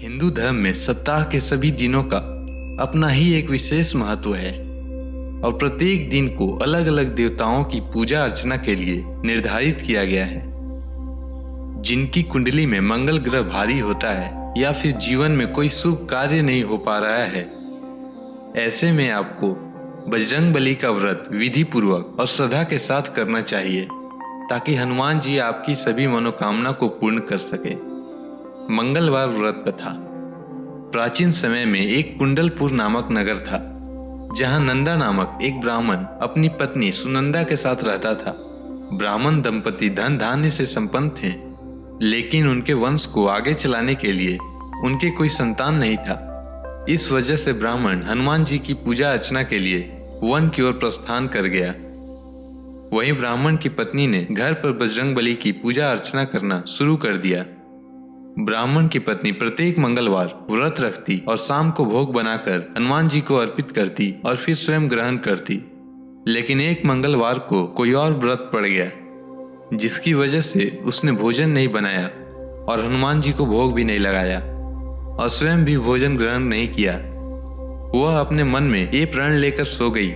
हिंदू धर्म में सप्ताह के सभी दिनों का अपना ही एक विशेष महत्व है और प्रत्येक दिन को अलग अलग देवताओं की पूजा अर्चना के लिए निर्धारित किया गया है। जिनकी कुंडली में मंगल ग्रह भारी होता है या फिर जीवन में कोई शुभ कार्य नहीं हो पा रहा है, ऐसे में आपको बजरंगबली का व्रत विधि पूर्वक और श्रद्धा के साथ करना चाहिए ताकि हनुमान जी आपकी सभी मनोकामना को पूर्ण कर सके। मंगलवार व्रत कथा। प्राचीन समय में एक कुंडलपुर नामक नगर था जहां नंदा नामक एक ब्राह्मण अपनी पत्नी सुनंदा के साथ रहता था। ब्राह्मण दंपति धन धान्य से संपन्न थे, लेकिन उनके वंश को आगे चलाने के लिए उनके कोई संतान नहीं था। इस वजह से ब्राह्मण हनुमान जी की पूजा अर्चना के लिए वन की ओर प्रस्थान कर गया। वहीं ब्राह्मण की पत्नी ने घर पर बजरंगबली की पूजा अर्चना करना शुरू कर दिया। ब्राह्मण की पत्नी प्रत्येक मंगलवार व्रत रखती और शाम को भोग बनाकर हनुमान जी को अर्पित करती और फिर स्वयं ग्रहण करती। लेकिन एक मंगलवार को कोई और व्रत पड़ गया, जिसकी वजह से उसने भोजन नहीं बनाया और हनुमान जी को भोग भी नहीं लगाया और स्वयं भी भोजन ग्रहण नहीं किया। वह अपने मन में ये प्रण लेकर सो गई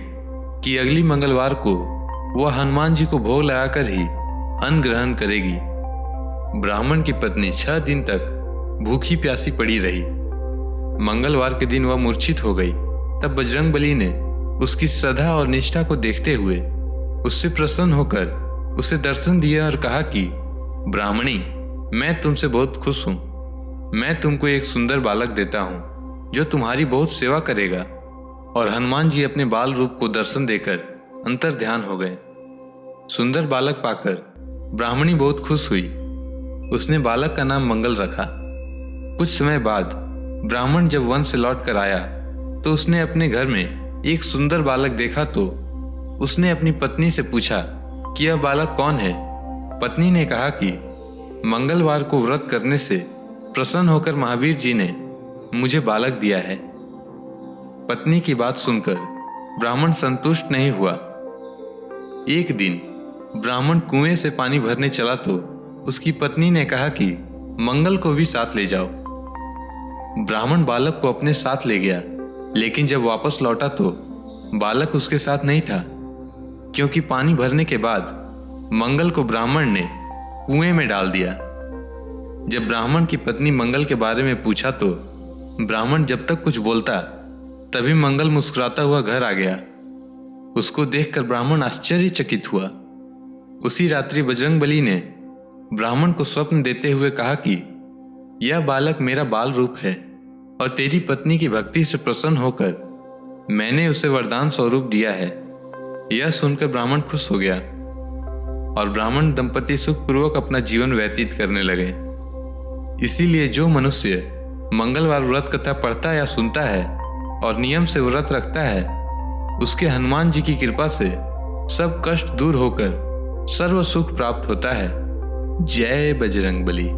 कि अगली मंगलवार को वह हनुमान जी को भोग लगाकर ही अन्न ग्रहण करेगी। ब्राह्मण की पत्नी 6 दिन तक भूखी प्यासी पड़ी रही। मंगलवार के दिन वह मूर्छित हो गई। तब बजरंगबली ने उसकी श्रद्धा और निष्ठा को देखते हुए उससे प्रसन्न होकर उसे दर्शन दिया और कहा कि ब्राह्मणी, मैं तुमसे बहुत खुश हूं। मैं तुमको एक सुंदर बालक देता हूं जो तुम्हारी बहुत सेवा करेगा। और हनुमान जी अपने बाल रूप को दर्शन देकर अंतर ध्यान हो गए। सुंदर बालक पाकर ब्राह्मणी बहुत खुश हुई। उसने बालक का नाम मंगल रखा। कुछ समय बाद ब्राह्मण जब वन से लौट कर आया तो उसने अपने घर में एक सुंदर बालक देखा। तो उसने अपनी पत्नी से पूछा कि यह बालक कौन है। पत्नी ने कहा कि मंगलवार को व्रत करने से प्रसन्न होकर महावीर जी ने मुझे बालक दिया है। पत्नी की बात सुनकर ब्राह्मण संतुष्ट नहीं हुआ। एक दिन ब्राह्मण कुएं से पानी भरने चला तो उसकी पत्नी ने कहा कि मंगल को भी साथ ले जाओ। ब्राह्मण बालक को अपने साथ ले गया, लेकिन जब वापस लौटा तो बालक उसके साथ नहीं था, क्योंकि पानी भरने के बाद मंगल को ब्राह्मण ने कुएं में डाल दिया। जब ब्राह्मण की पत्नी मंगल के बारे में पूछा तो ब्राह्मण जब तक कुछ बोलता तभी मंगल मुस्कुराता हुआ घर आ गया। उसको देखकर ब्राह्मण आश्चर्यचकित हुआ। उसी रात्रि बजरंगबली ने ब्राह्मण को स्वप्न देते हुए कहा कि यह बालक मेरा बाल रूप है और तेरी पत्नी की भक्ति से प्रसन्न होकर मैंने उसे वरदान स्वरूप दिया है। यह सुनकर ब्राह्मण खुश हो गया और ब्राह्मण दंपति सुखपूर्वक अपना जीवन व्यतीत करने लगे। इसीलिए जो मनुष्य मंगलवार व्रत कथा पढ़ता या सुनता है और नियम से व्रत रखता है, उसके हनुमान जी की कृपा से सब कष्ट दूर होकर सर्व सुख प्राप्त होता है। जय बजरंगबली।